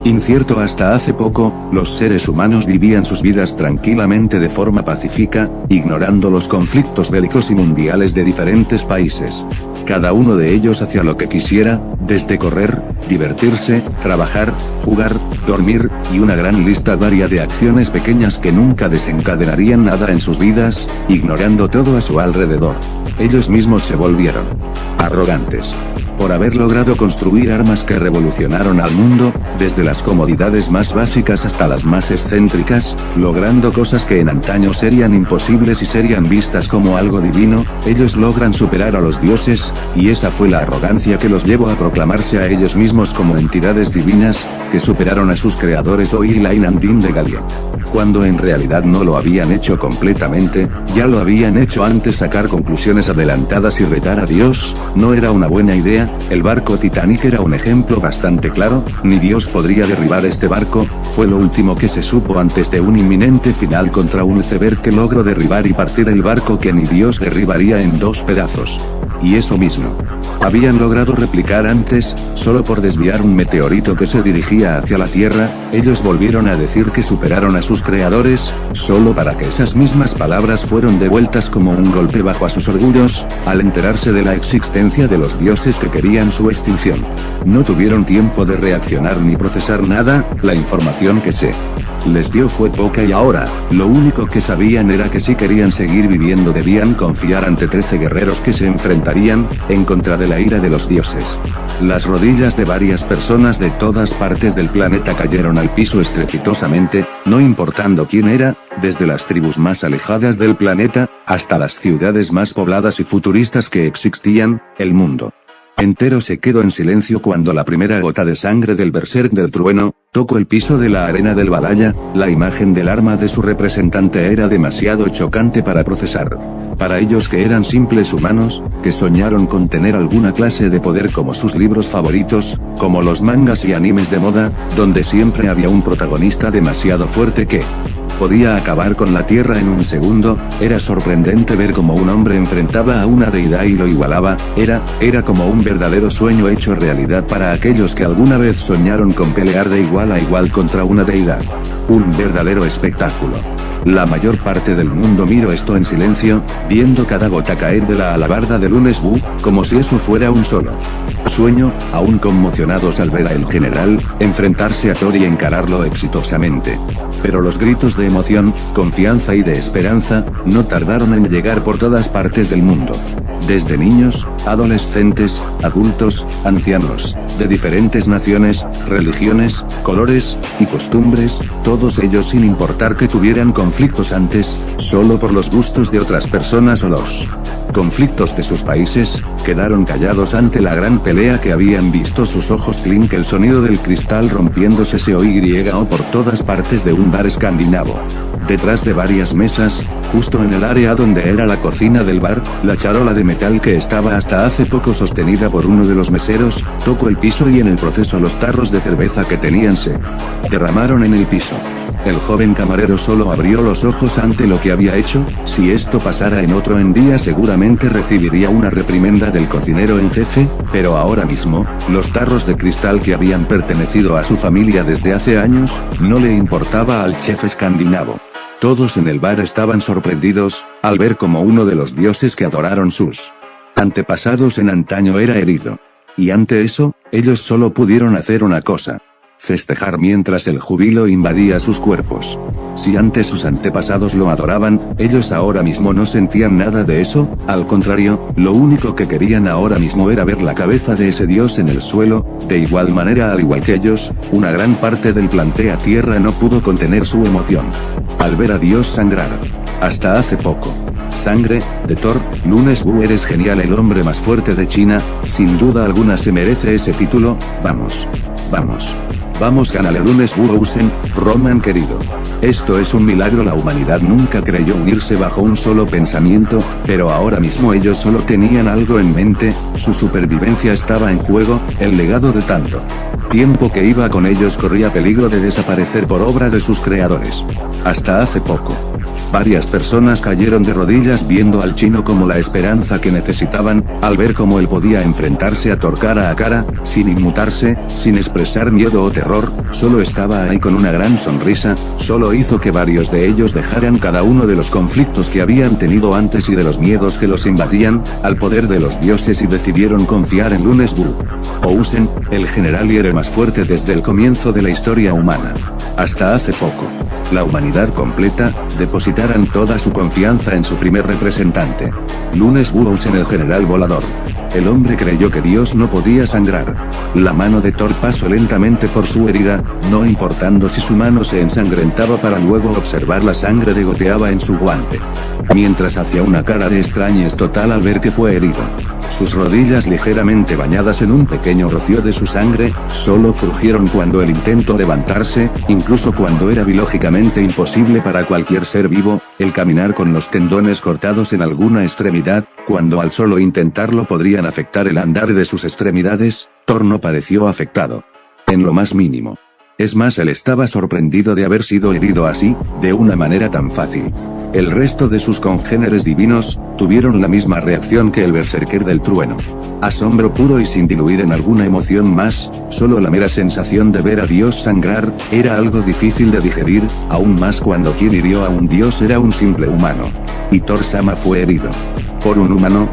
Incierto hasta hace poco, los seres humanos vivían sus vidas tranquilamente de forma pacífica, ignorando los conflictos bélicos y mundiales de diferentes países. Cada uno de ellos hacía lo que quisiera, desde correr, divertirse, trabajar, jugar, dormir, y una gran lista varia de acciones pequeñas que nunca desencadenarían nada en sus vidas, ignorando todo a su alrededor. Ellos mismos se volvieron arrogantes. Por haber logrado construir armas que revolucionaron al mundo, desde las comodidades más básicas hasta las más excéntricas, logrando cosas que en antaño serían imposibles y serían vistas como algo divino, ellos logran superar a los dioses, y esa fue la arrogancia que los llevó a proclamarse a ellos mismos como entidades divinas, que superaron a sus creadores Oi y Lain-Andin de Galia. Cuando en realidad no lo habían hecho completamente, ya lo habían hecho antes. Sacar conclusiones adelantadas y retar a Dios, no era una buena idea. El barco Titanic era un ejemplo bastante claro, ni Dios podría derribar este barco, fue lo último que se supo antes de un inminente final contra un iceberg que logró derribar y partir el barco que ni Dios derribaría en 2 pedazos. Y eso mismo habían logrado replicar antes, solo por desviar un meteorito que se dirigía hacia la Tierra. Ellos volvieron a decir que superaron a sus creadores, solo para que esas mismas palabras fueron devueltas como un golpe bajo a sus orgullos, al enterarse de la existencia de los dioses que querían su extinción. No tuvieron tiempo de reaccionar ni procesar nada, la información que se les dio fue poca y ahora, lo único que sabían era que si querían seguir viviendo debían confiar ante 13 guerreros que se enfrentarían, en contra de la ira de los dioses. Las rodillas de varias personas de todas partes del planeta cayeron al piso estrepitosamente, no importando quién era, desde las tribus más alejadas del planeta, hasta las ciudades más pobladas y futuristas que existían. El mundo entero se quedó en silencio cuando la primera gota de sangre del berserk del trueno tocó el piso de la arena del Valhalla. La imagen del arma de su representante era demasiado chocante para procesar. Para ellos, que eran simples humanos, que soñaron con tener alguna clase de poder como sus libros favoritos, como los mangas y animes de moda, donde siempre había un protagonista demasiado fuerte que podía acabar con la Tierra en un segundo, era sorprendente ver cómo un hombre enfrentaba a una deidad y lo igualaba. Era como un verdadero sueño hecho realidad para aquellos que alguna vez soñaron con pelear de igual a igual contra una deidad. Un verdadero espectáculo. La mayor parte del mundo miró esto en silencio, viendo cada gota caer de la alabarda de Lunes Wu, como si eso fuera un solo sueño, aún conmocionados al ver a el general enfrentarse a Thor y encararlo exitosamente. Pero los gritos de emoción, confianza y de esperanza, no tardaron en llegar por todas partes del mundo. Desde niños, adolescentes, adultos, ancianos, de diferentes naciones, religiones, colores y costumbres, todos ellos sin importar que tuvieran conflictos antes, solo por los gustos de otras personas o los conflictos de sus países, quedaron callados ante la gran pelea que habían visto. Sus ojos clink el sonido del cristal rompiéndose se oía por todas partes de un bar escandinavo. Detrás de varias mesas, justo en el área donde era la cocina del bar, la charola de metal que estaba hasta hace poco sostenida por uno de los meseros, tocó el piso y en el proceso los tarros de cerveza que tenían se derramaron en el piso. El joven camarero solo abrió los ojos ante lo que había hecho. Si esto pasara en otro día seguramente recibiría una reprimenda del cocinero en jefe, pero ahora mismo, los tarros de cristal que habían pertenecido a su familia desde hace años, no le importaba al chef escandinavo. Todos en el bar estaban sorprendidos, al ver cómo uno de los dioses que adoraron sus antepasados en antaño era herido. Y ante eso, ellos solo pudieron hacer una cosa: festejar mientras el júbilo invadía sus cuerpos. Si antes sus antepasados lo adoraban, ellos ahora mismo no sentían nada de eso. Al contrario, lo único que querían ahora mismo era ver la cabeza de ese dios en el suelo. De igual manera, al igual que ellos, una gran parte del planeta Tierra no pudo contener su emoción al ver a Dios sangrar. Hasta hace poco. Sangre, de Thor. Lunes Wu, eres genial, el hombre más fuerte de China, sin duda alguna se merece ese título. Vamos. Gánale Lunes Wu Ousen, Roman querido. Esto es un milagro. La humanidad nunca creyó unirse bajo un solo pensamiento, pero ahora mismo ellos solo tenían algo en mente, su supervivencia estaba en juego, el legado de tanto tiempo que iba con ellos corría peligro de desaparecer por obra de sus creadores. Hasta hace poco. Varias personas cayeron de rodillas viendo al chino como la esperanza que necesitaban, al ver cómo él podía enfrentarse a Thor cara a cara, sin inmutarse, sin expresar miedo o terror, solo estaba ahí con una gran sonrisa, solo hizo que varios de ellos dejaran cada uno de los conflictos que habían tenido antes y de los miedos que los invadían, al poder de los dioses y decidieron confiar en Lunes Wu. Ousen, el general y héroe más fuerte desde el comienzo de la historia humana. Hasta hace poco, la humanidad completa, depositaran toda su confianza en su primer representante. Lunes Wu Ousen, el general volador. El hombre creyó que Dios no podía sangrar. La mano de Thor pasó lentamente por su herida, no importando si su mano se ensangrentaba para luego observar la sangre que goteaba en su guante. Mientras hacía una cara de extrañez total al ver que fue herido. Sus rodillas ligeramente bañadas en un pequeño rocío de su sangre, solo crujieron cuando él intentó levantarse, incluso cuando era biológicamente imposible para cualquier ser vivo, el caminar con los tendones cortados en alguna extremidad, cuando al solo intentarlo podrían afectar el andar de sus extremidades, Thor no pareció afectado. En lo más mínimo. Es más, él estaba sorprendido de haber sido herido así, de una manera tan fácil. El resto de sus congéneres divinos, tuvieron la misma reacción que el berserker del trueno. Asombro puro y sin diluir en alguna emoción más, solo la mera sensación de ver a Dios sangrar, era algo difícil de digerir, aún más cuando quien hirió a un dios era un simple humano. Y Thor-sama fue herido. Por un humano,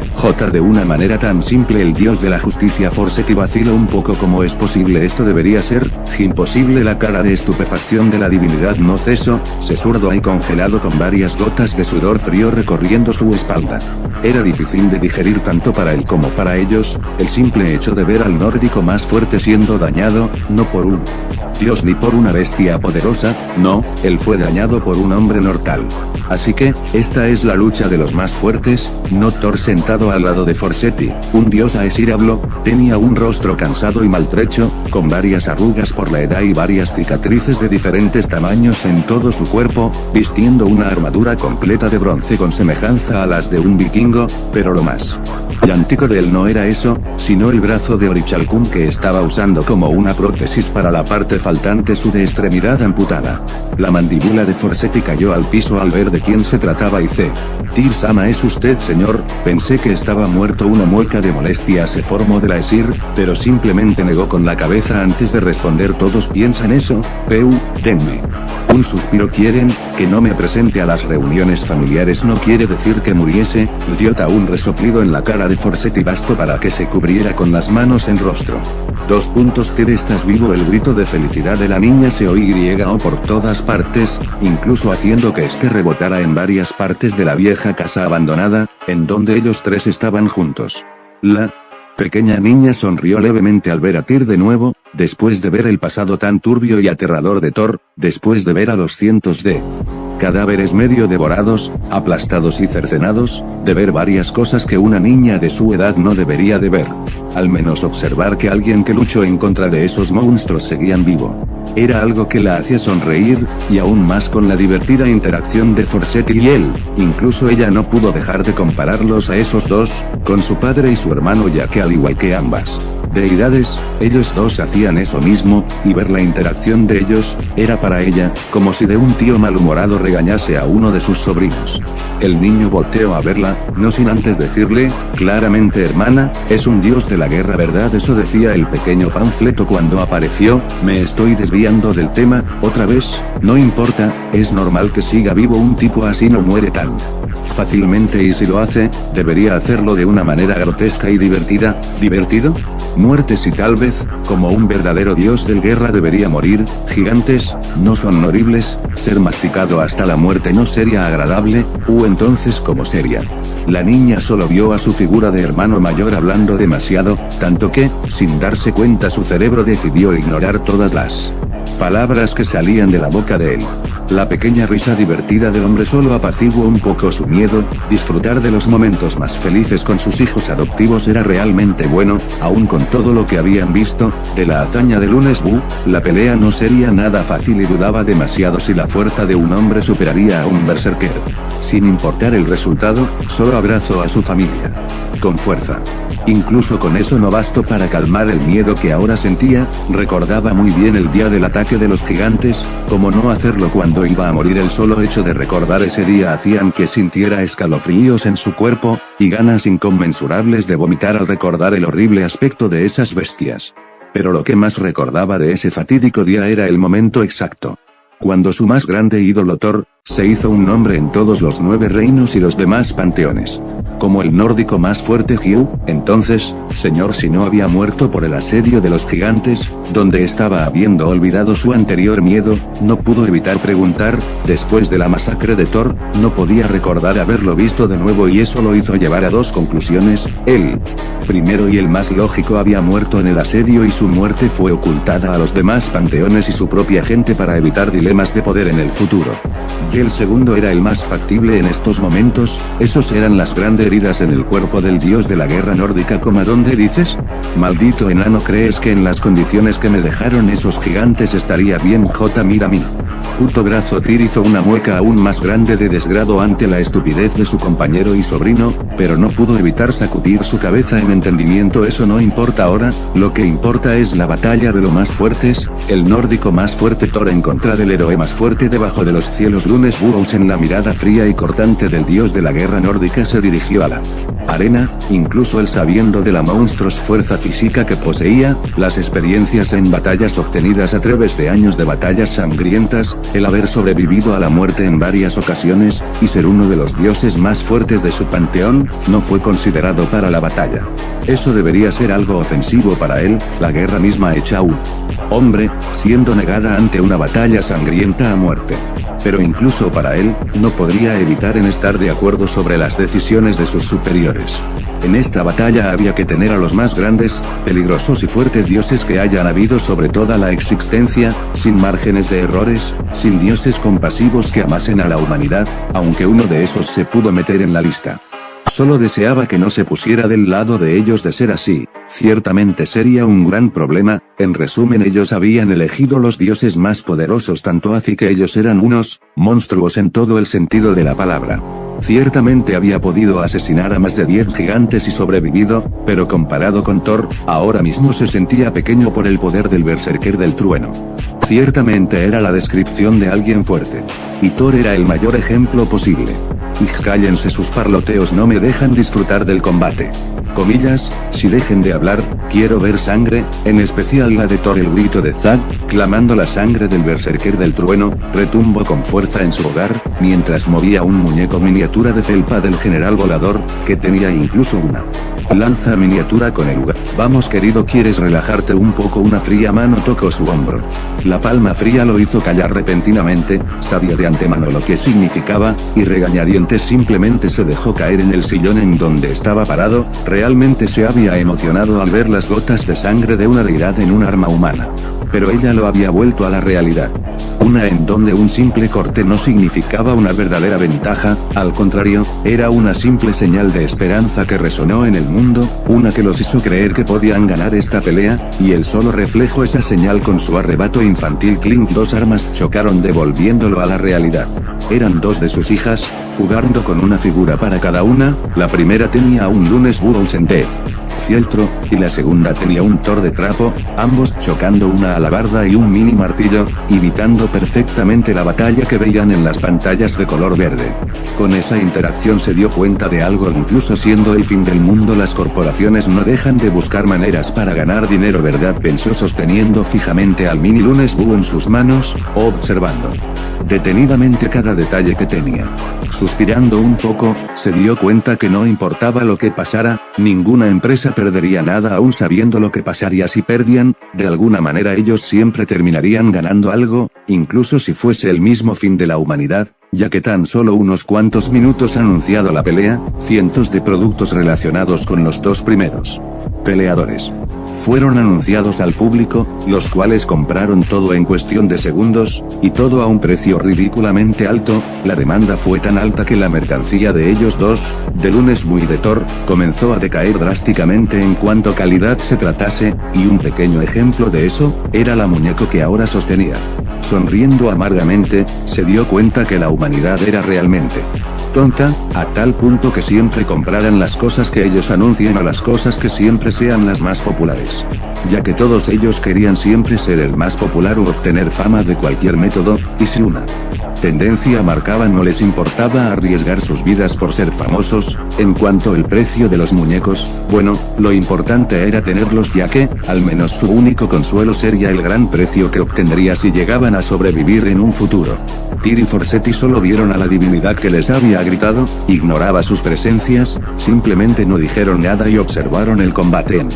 de una manera tan simple. El dios de la justicia Forseti vacila un poco. ¿Cómo es posible esto? Debería ser imposible. La cara de estupefacción de la divinidad no cesó, se zurdo ahí congelado con varias gotas de sudor frío recorriendo su espalda. Era difícil de digerir tanto para él como para ellos, el simple hecho de ver al nórdico más fuerte siendo dañado, no por un dios ni por una bestia poderosa, no, él fue dañado por un hombre mortal. Así que, esta es la lucha de los más fuertes, no Thor sentado al lado de Forseti, un dios aesirablo, tenía un rostro cansado y maltrecho, con varias arrugas por la edad y varias cicatrices de diferentes tamaños en todo su cuerpo, vistiendo una armadura completa de bronce con semejanza a las de un vikingo, pero lo más llántico de él no era eso, sino el brazo de Orichalcum que estaba usando como una prótesis para la parte faltante, su de extremidad amputada. La mandíbula de Forseti cayó al piso al ver de quién se trataba y Tyr-sama, ¿es usted, señor? Pensé que estaba muerto. Una mueca de molestia se formó de la Aesir, pero simplemente negó con la cabeza antes de responder. Todos piensan eso, denme un suspiro. ¿Quieren que no me presente a las reuniones familiares? No quiere decir que muriese. Dio un resoplido en la cara de Forseti bastó para que se cubriera con las manos en rostro. Tyr, estás vivo. El grito de felicidad de la niña se oía por todas partes, incluso haciendo que este rebotara en varias partes de la vieja casa abandonada, en donde ellos tres estaban juntos. La pequeña niña sonrió levemente al ver a Tyr de nuevo, después de ver el pasado tan turbio y aterrador de Thor, después de ver a los cientos de cadáveres medio devorados, aplastados y cercenados, de ver varias cosas que una niña de su edad no debería de ver. Al menos observar que alguien que luchó en contra de esos monstruos seguían vivo. Era algo que la hacía sonreír, y aún más con la divertida interacción de Forseti y él, incluso ella no pudo dejar de compararlos a esos dos, con su padre y su hermano, ya que al igual que ambas deidades, ellos dos hacían eso mismo, y ver la interacción de ellos, era para ella, como si de un tío malhumorado regañase a uno de sus sobrinos. El niño volteó a verla, no sin antes decirle, claramente: hermana, es un dios de la guerra, ¿verdad? Eso decía el pequeño panfleto cuando apareció. Me estoy desviando del tema, otra vez, no importa, es normal que siga vivo. Un tipo así no muere tan fácilmente, y si lo hace, debería hacerlo de una manera grotesca y divertida. ¿Divertido? Muerte sí, tal vez, como un verdadero dios de guerra debería morir. Gigantes, no son horribles, ser masticado hasta la muerte no sería agradable, entonces ¿cómo sería? La niña solo vio a su figura de hermano mayor hablando demasiado, tanto que, sin darse cuenta, su cerebro decidió ignorar todas las palabras que salían de la boca de él. La pequeña risa divertida del hombre solo apaciguó un poco su miedo. Disfrutar de los momentos más felices con sus hijos adoptivos era realmente bueno, aun con todo lo que habían visto de la hazaña de Lunes Wu. La pelea no sería nada fácil y dudaba demasiado si la fuerza de un hombre superaría a un berserker. Sin importar el resultado, solo abrazó a su familia. con fuerza. Incluso con eso no bastó para calmar el miedo que ahora sentía. Recordaba muy bien el día del ataque de los gigantes, como no hacerlo cuando iba a morir. El solo hecho de recordar ese día hacían que sintiera escalofríos en su cuerpo, y ganas inconmensurables de vomitar al recordar el horrible aspecto de esas bestias. Pero lo que más recordaba de ese fatídico día era el momento exacto. Cuando su más grande ídolo Thor, se hizo un nombre en todos los 9 reinos y los demás panteones. Como el nórdico más fuerte Hugh, entonces, señor si no había muerto por el asedio de los gigantes, donde estaba habiendo olvidado su anterior miedo, no pudo evitar preguntar. Después de la masacre de Thor, no podía recordar haberlo visto de nuevo y eso lo hizo llevar a 2 conclusiones. Él, primero y el más lógico, había muerto en el asedio y su muerte fue ocultada a los demás panteones y su propia gente para evitar dilemas de poder en el futuro. Y el segundo era el más factible en estos momentos. Esos eran las grandes heridas en el cuerpo del dios de la guerra nórdica. ¿Cómo dónde dices? Maldito enano, ¿crees que en las condiciones que me dejaron esos gigantes estaría bien? Mira a mí. Puto brazo. Tyr hizo una mueca aún más grande de desgrado ante la estupidez de su compañero y sobrino, pero no pudo evitar sacudir su cabeza en entendimiento. Eso no importa ahora, lo que importa es la batalla de los más fuertes, el nórdico más fuerte Thor en contra del héroe más fuerte debajo de los cielos. Lunes Burrows, en la mirada fría y cortante del dios de la guerra nórdica, se dirigió a la arena. Incluso él, sabiendo de la monstruosa fuerza física que poseía, las experiencias en batallas obtenidas a través de años de batallas sangrientas, el haber sobrevivido a la muerte en varias ocasiones, y ser uno de los dioses más fuertes de su panteón, no fue considerado para la batalla. Eso debería ser algo ofensivo para él, la guerra misma hecha un hombre, siendo negada ante una batalla sangrienta a muerte. Pero incluso para él, no podría evitar en estar de acuerdo sobre las decisiones de sus superiores. En esta batalla había que tener a los más grandes, peligrosos y fuertes dioses que hayan habido sobre toda la existencia, sin márgenes de errores, sin dioses compasivos que amasen a la humanidad, aunque uno de esos se pudo meter en la lista. Solo deseaba que no se pusiera del lado de ellos. De ser así, ciertamente sería un gran problema. En resumen, ellos habían elegido los dioses más poderosos, tanto así que ellos eran unos monstruos en todo el sentido de la palabra. Ciertamente había podido asesinar a más de 10 gigantes y sobrevivido, pero comparado con Thor, ahora mismo se sentía pequeño por el poder del berserker del trueno. Ciertamente era la descripción de alguien fuerte. Y Thor era el mayor ejemplo posible. Y cállense, sus parloteos no me dejan disfrutar del combate. Comillas, si dejen de hablar, quiero ver sangre, en especial la de Thor. El grito de Zag, clamando la sangre del berserker del trueno, retumbó con fuerza en su hogar, mientras movía un muñeco miniatura de felpa del general volador, que tenía incluso una lanza miniatura con el lugar. Vamos querido, ¿quieres relajarte un poco? Una fría mano tocó su hombro. La palma fría lo hizo callar repentinamente. Sabía de antemano lo que significaba, y regañadientes simplemente se dejó caer en el sillón en donde estaba parado. Realmente se había emocionado al ver las gotas de sangre de una deidad en un arma humana. Pero ella lo había vuelto a la realidad. Una en donde un simple corte no significaba una verdadera ventaja, al contrario, era una simple señal de esperanza que resonó en el mundo, una que los hizo creer que podían ganar esta pelea, y él solo reflejó esa señal con su arrebato infantil. Clink, 2 armas chocaron devolviéndolo a la realidad. Eran 2 de sus hijas, jugando con una figura para cada una. La primera tenía un Lunes Burrows en T. Fieltro, y la segunda tenía un Thor de trapo, ambos chocando una alabarda y un mini martillo, imitando perfectamente la batalla que veían en las pantallas de color verde. Con esa interacción se dio cuenta de algo: incluso siendo el fin del mundo, las corporaciones no dejan de buscar maneras para ganar dinero, ¿verdad? Pensó sosteniendo fijamente al mini Lunes Buu en sus manos, observando detenidamente cada detalle que tenía. Suspirando un poco, se dio cuenta que no importaba lo que pasara, ninguna empresa perdería nada aún sabiendo lo que pasaría si perdían. De alguna manera ellos siempre terminarían ganando algo, incluso si fuese el mismo fin de la humanidad, ya que tan solo unos cuantos minutos anunciado la pelea, cientos de productos relacionados con los 2 primeros peleadores fueron anunciados al público, los cuales compraron todo en cuestión de segundos, y todo a un precio ridículamente alto. La demanda fue tan alta que la mercancía de ellos 2, de Lunes Buu y de Thor, comenzó a decaer drásticamente en cuanto calidad se tratase, y un pequeño ejemplo de eso, era la muñeco que ahora sostenía. Sonriendo amargamente, se dio cuenta que la humanidad era realmente tonta, a tal punto que siempre compraran las cosas que ellos anuncian o las cosas que siempre sean las más populares. Ya que todos ellos querían siempre ser el más popular o obtener fama de cualquier método, y si una tendencia marcaba no les importaba arriesgar sus vidas por ser famosos. En cuanto al precio de los muñecos, bueno, lo importante era tenerlos ya que, al menos su único consuelo sería el gran precio que obtendría si llegaban a sobrevivir en un futuro. Tyr y Forseti solo vieron a la divinidad que les había gritado, ignoraba sus presencias, simplemente no dijeron nada y observaron el combate en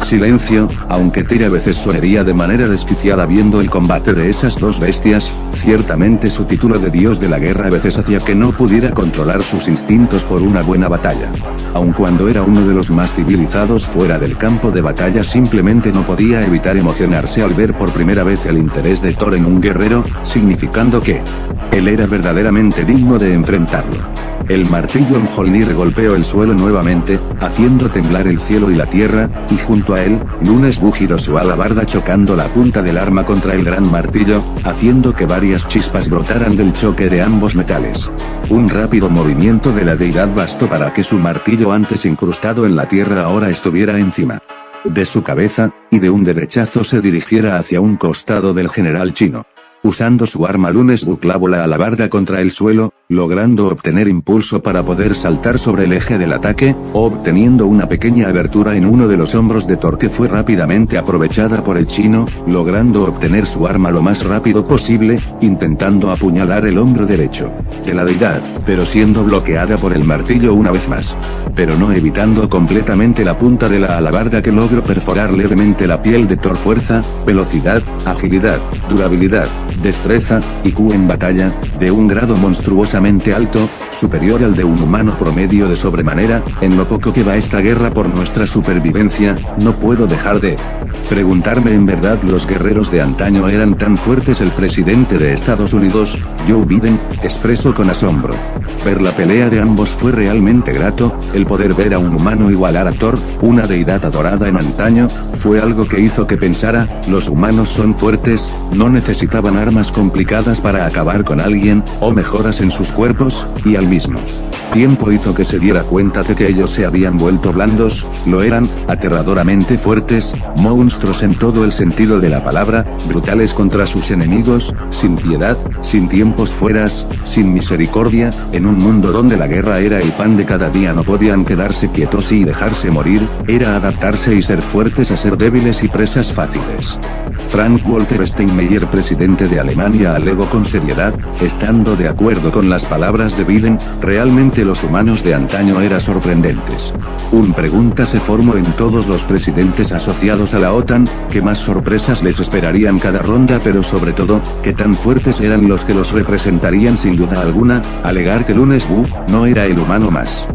silencio, aunque Tyr a veces sonreía de manera desquiciada viendo el combate de esas dos bestias. Ciertamente su título de dios de la guerra a veces hacía que no pudiera controlar sus instintos por una buena batalla. Aun cuando era uno de los más civilizados fuera del campo de batalla, simplemente no podía evitar emocionarse al ver por primera vez el interés de Thor en un guerrero, significando que él era verdaderamente digno de enfrentarlo. El martillo Mjolnir golpeó el suelo nuevamente, haciendo temblar el cielo y la tierra, y junto a él, Lunes-Bu giró su alabarda chocando la punta del arma contra el gran martillo, haciendo que varias chispas brotaran del choque de ambos metales. Un rápido movimiento de la deidad bastó para que su martillo antes incrustado en la tierra ahora estuviera encima de su cabeza, y de un derechazo se dirigiera hacia un costado del general chino. Usando su arma Lunes-Bu clavó la alabarda contra el suelo, logrando obtener impulso para poder saltar sobre el eje del ataque, obteniendo una pequeña abertura en uno de los hombros de Thor que fue rápidamente aprovechada por el chino, logrando obtener su arma lo más rápido posible, intentando apuñalar el hombro derecho de la deidad, pero siendo bloqueada por el martillo una vez más. Pero no evitando completamente la punta de la alabarda que logró perforar levemente la piel de Thor. Fuerza, velocidad, agilidad, durabilidad, destreza, IQ en batalla, de un grado monstruosamente alto, superior al de un humano promedio de sobremanera. En lo poco que va esta guerra por nuestra supervivencia, no puedo dejar de preguntarme, ¿en verdad los guerreros de antaño eran tan fuertes? El presidente de Estados Unidos, Joe Biden, expresó con asombro. Ver la pelea de ambos fue realmente grato. El poder ver a un humano igualar a Thor, una deidad adorada en antaño, fue algo que hizo que pensara, los humanos son fuertes, no necesitaban armas complicadas para acabar con alguien, o mejoras en sus cuerpos, y al mismo tiempo hizo que se diera cuenta de que ellos se habían vuelto blandos, lo eran, aterradoramente fuertes, monstruos en todo el sentido de la palabra, brutales contra sus enemigos, sin piedad, sin tiempos fueras, sin misericordia, en un mundo donde la guerra era el pan de cada día. No podían quedarse quietos y dejarse morir, era adaptarse y ser fuertes a ser débiles y presas fáciles. Frank-Walter Steinmeier, presidente de Alemania, alegó con seriedad, estando de acuerdo con las palabras de Biden, realmente los humanos de antaño eran sorprendentes. Una pregunta se formó en todos los presidentes asociados a la OTAN, ¿qué más sorpresas les esperarían cada ronda? Pero sobre todo, ¿qué tan fuertes eran los que los representarían? Sin duda alguna, alegar que Lunes-Bu no era el humano más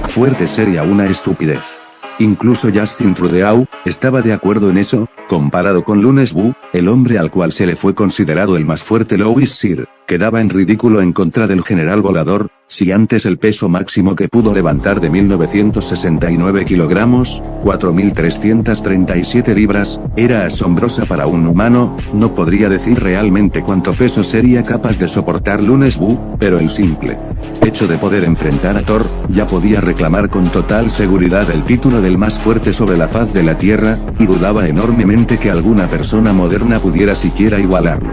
fuerte sería una estupidez. Incluso Justin Trudeau estaba de acuerdo en eso. Comparado con Lunes-Bu, el hombre al cual se le fue considerado el más fuerte, Louis Cyr, quedaba en ridículo en contra del general volador. Si antes el peso máximo que pudo levantar de 1969 kilogramos, 4.337 libras, era asombrosa para un humano, no podría decir realmente cuánto peso sería capaz de soportar Lunes-Bu, pero el simple hecho de poder enfrentar a Thor, ya podía reclamar con total seguridad el título del más fuerte sobre la faz de la Tierra, y dudaba enormemente que alguna persona moderna pudiera siquiera igualarlo.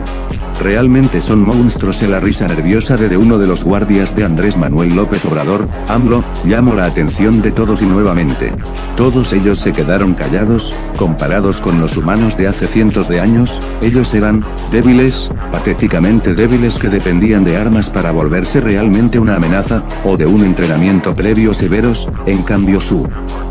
Realmente son monstruos. La risa nerviosa de uno de los guardias de Andrés Manuel López Obrador, AMLO, llamó la atención de todos y nuevamente todos ellos se quedaron callados. Comparados con los humanos de hace cientos de años, ellos eran débiles, patéticamente débiles, que dependían de armas para volverse realmente una amenaza, o de un entrenamiento previo severos. En cambio su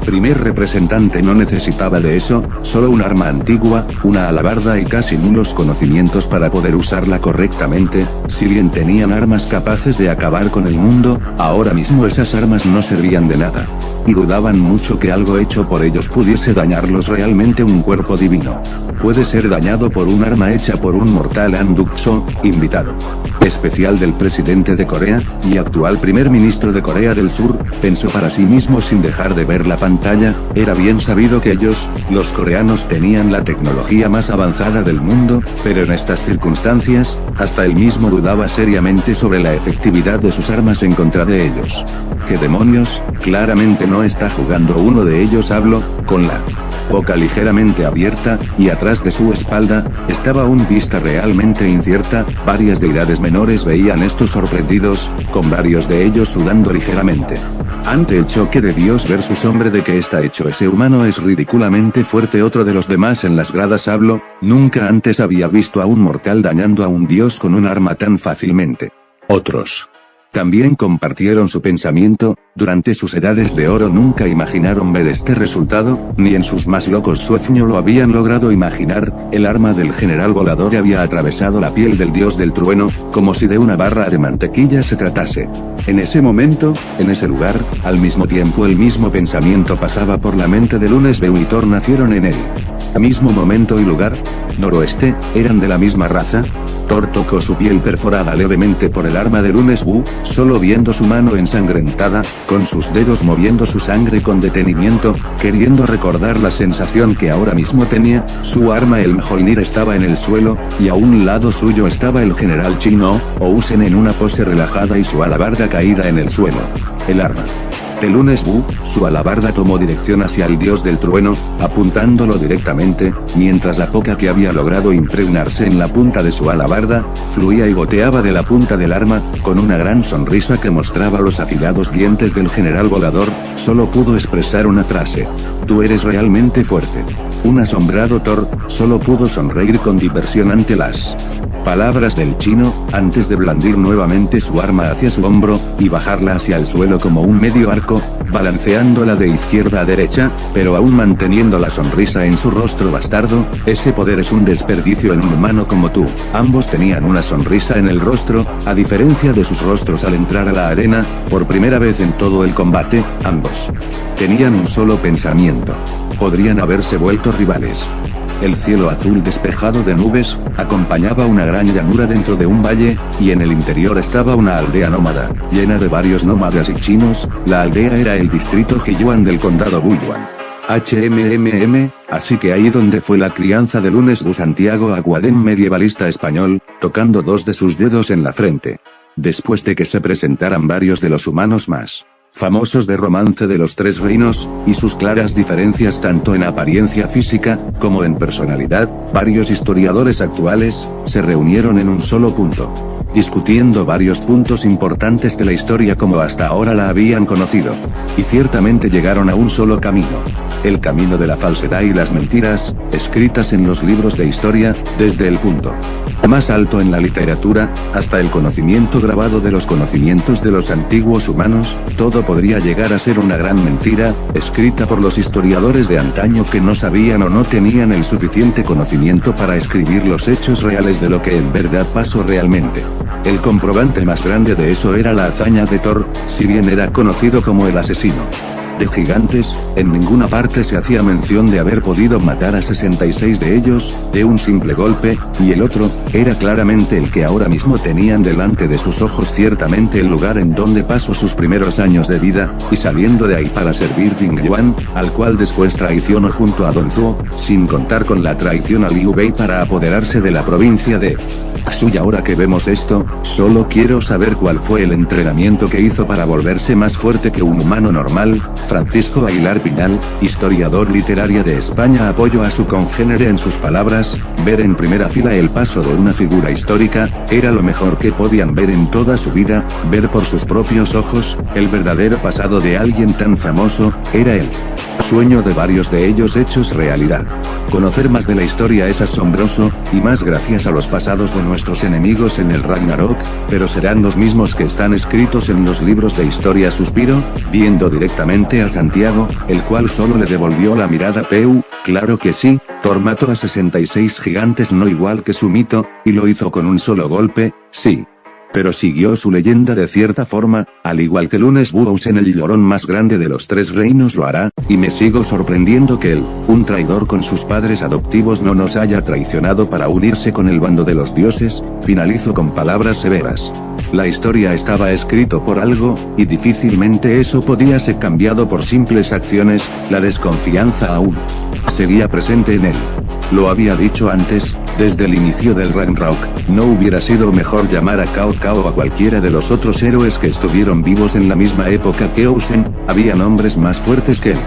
primer representante no necesitaba de eso, solo un arma antigua, una alabarda y casi nulos conocimientos para poder usarla correctamente. Si bien tenían armas capaces de acabar con el mundo, ahora mismo esas armas no servían de nada. Y dudaban mucho que algo hecho por ellos pudiese dañarlos realmente. Un cuerpo divino puede ser dañado por un arma hecha por un mortal. Han Duck-soo, invitado especial del presidente de Corea, y actual primer ministro de Corea del Sur, pensó para sí mismo sin dejar de ver la pantalla. Era bien sabido que ellos, los coreanos, tenían la tecnología más avanzada del mundo, pero en estas circunstancias apariencias, hasta él mismo dudaba seriamente sobre la efectividad de sus armas en contra de ellos. ¿Qué demonios? Claramente no está jugando uno de ellos. Habló, con la boca ligeramente abierta, y atrás de su espalda, estaba una vista realmente incierta. Varias deidades menores veían esto sorprendidos, con varios de ellos sudando ligeramente. Ante el choque de Dios versus hombre, ¿de qué está hecho ese humano? Es ridículamente fuerte. Otro de los demás en las gradas habló, nunca antes había visto a un mortal dañando a un dios con un arma tan fácilmente. Otros también compartieron su pensamiento. Durante sus edades de oro nunca imaginaron ver este resultado, ni en sus más locos sueños lo habían logrado imaginar. El arma del general volador había atravesado la piel del dios del trueno, como si de una barra de mantequilla se tratase. En ese momento, en ese lugar, al mismo tiempo el mismo pensamiento pasaba por la mente de Lunes Wu y Thor nacieron en él. Mismo momento y lugar, noroeste, eran de la misma raza. Thor tocó su piel perforada levemente por el arma de Lunes Wu, solo viendo su mano ensangrentada, con sus dedos moviendo su sangre con detenimiento, queriendo recordar la sensación que ahora mismo tenía. Su arma el Mjolnir estaba en el suelo, y a un lado suyo estaba el general chino, Ousen en una pose relajada y su alabarda caída en el suelo. El arma de Lunes Wu, su alabarda tomó dirección hacia el dios del trueno, apuntándolo directamente, mientras la poca que había logrado impregnarse en la punta de su alabarda, fluía y goteaba de la punta del arma. Con una gran sonrisa que mostraba los afilados dientes del general volador, solo pudo expresar una frase: tú eres realmente fuerte. Un asombrado Thor, solo pudo sonreír con diversión ante las palabras del chino, antes de blandir nuevamente su arma hacia su hombro, y bajarla hacia el suelo como un medio arco, balanceándola de izquierda a derecha, pero aún manteniendo la sonrisa en su rostro. Bastardo, ese poder es un desperdicio en un humano como tú. Ambos tenían una sonrisa en el rostro, a diferencia de sus rostros al entrar a la arena. Por primera vez en todo el combate, ambos tenían un solo pensamiento: podrían haberse vuelto rivales. El cielo azul despejado de nubes, acompañaba una gran llanura dentro de un valle, y en el interior estaba una aldea nómada, llena de varios nómadas y chinos. La aldea era el distrito Jiyuan del condado Buyuan. Así que ahí donde fue la crianza de Lunes Wu. Santiago Aguadén, medievalista español, tocando dos de sus dedos en la frente. Después de que se presentaran varios de los humanos más famosos de Romance de los Tres Reinos, y sus claras diferencias tanto en apariencia física, como en personalidad, varios historiadores actuales se reunieron en un solo punto, discutiendo varios puntos importantes de la historia como hasta ahora la habían conocido. Y ciertamente llegaron a un solo camino: el camino de la falsedad y las mentiras, escritas en los libros de historia, desde el punto más alto en la literatura, hasta el conocimiento grabado de los conocimientos de los antiguos humanos. Todo podría llegar a ser una gran mentira, escrita por los historiadores de antaño que no sabían o no tenían el suficiente conocimiento para escribir los hechos reales de lo que en verdad pasó realmente. El comprobante más grande de eso era la hazaña de Thor. Si bien era conocido como el asesino de gigantes, en ninguna parte se hacía mención de haber podido matar a 66 de ellos, de un simple golpe, y el otro, era claramente el que ahora mismo tenían delante de sus ojos, ciertamente el lugar en donde pasó sus primeros años de vida, y saliendo de ahí para servir Ding Yuan, al cual después traicionó junto a Don Zhuo, sin contar con la traición a Liu Bei para apoderarse de la provincia de Asui. Ahora que vemos esto, solo quiero saber cuál fue el entrenamiento que hizo para volverse más fuerte que un humano normal. Francisco Aguilar Pinal, historiador literario de España, apoyó a su congénere en sus palabras: ver en primera fila el paso de una figura histórica, era lo mejor que podían ver en toda su vida. Ver por sus propios ojos el verdadero pasado de alguien tan famoso, era el sueño de varios de ellos hechos realidad. Conocer más de la historia es asombroso, y más gracias a los pasados de nuestros enemigos en el Ragnarok, pero serán los mismos que están escritos en los libros de historia. Suspiró, viendo directamente a Santiago, el cual solo le devolvió la mirada. Claro que sí, Thor mató a 66 gigantes, no igual que su mito, y lo hizo con un solo golpe, sí. Pero siguió su leyenda de cierta forma, al igual que Lunes Wu, en el llorón más grande de los Tres Reinos lo hará, y me sigo sorprendiendo que él, un traidor con sus padres adoptivos, no nos haya traicionado para unirse con el bando de los dioses. Finalizó con palabras severas. La historia estaba escrito por algo, y difícilmente eso podía ser cambiado por simples acciones. La desconfianza aún seguía presente en él. Lo había dicho antes, Desde el inicio del Ragnarok, no hubiera sido mejor llamar a Cao Cao a cualquiera de los otros héroes que estuvieron vivos en la misma época que Ocean, había nombres más fuertes que él.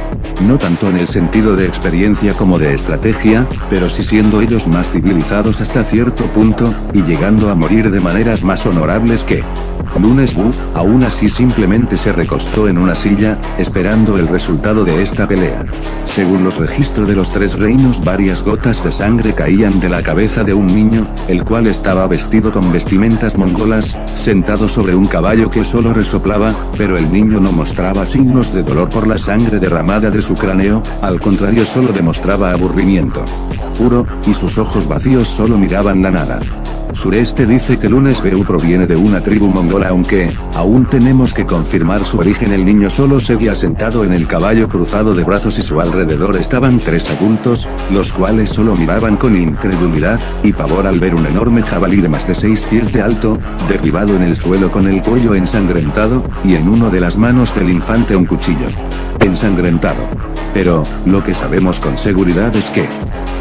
No tanto en el sentido de experiencia como de estrategia, pero sí siendo ellos más civilizados hasta cierto punto, y llegando a morir de maneras más honorables que Lunes Wu, aún así simplemente se recostó en una silla, esperando el resultado de esta pelea. Según los registros de los tres reinos, varias gotas de sangre caían de la cabeza de un niño, el cual estaba vestido con vestimentas mongolas, sentado sobre un caballo que solo resoplaba, pero el niño no mostraba signos de dolor por la sangre derramada de su cráneo, al contrario solo demostraba aburrimiento puro, y sus ojos vacíos solo miraban la nada. Sureste dice que Lunes Bu proviene de una tribu mongola, aunque aún tenemos que confirmar su origen. El niño solo seguía sentado en el caballo cruzado de brazos y su alrededor estaban tres adultos, los cuales solo miraban con incredulidad y pavor al ver un enorme jabalí de más de 6 pies de alto, derribado en el suelo con el cuello ensangrentado, y en uno de las manos del infante un cuchillo ensangrentado. Pero, lo que sabemos con seguridad es que,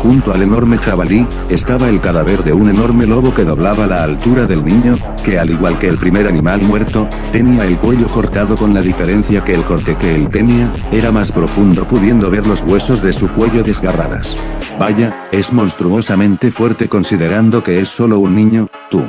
junto al enorme jabalí, estaba el cadáver de un enorme lobo que doblaba la altura del niño, que al igual que el primer animal muerto, tenía el cuello cortado, con la diferencia que el corte que él tenía, era más profundo, pudiendo ver los huesos de su cuello desgarradas. Vaya, es monstruosamente fuerte considerando que es solo un niño. Tú,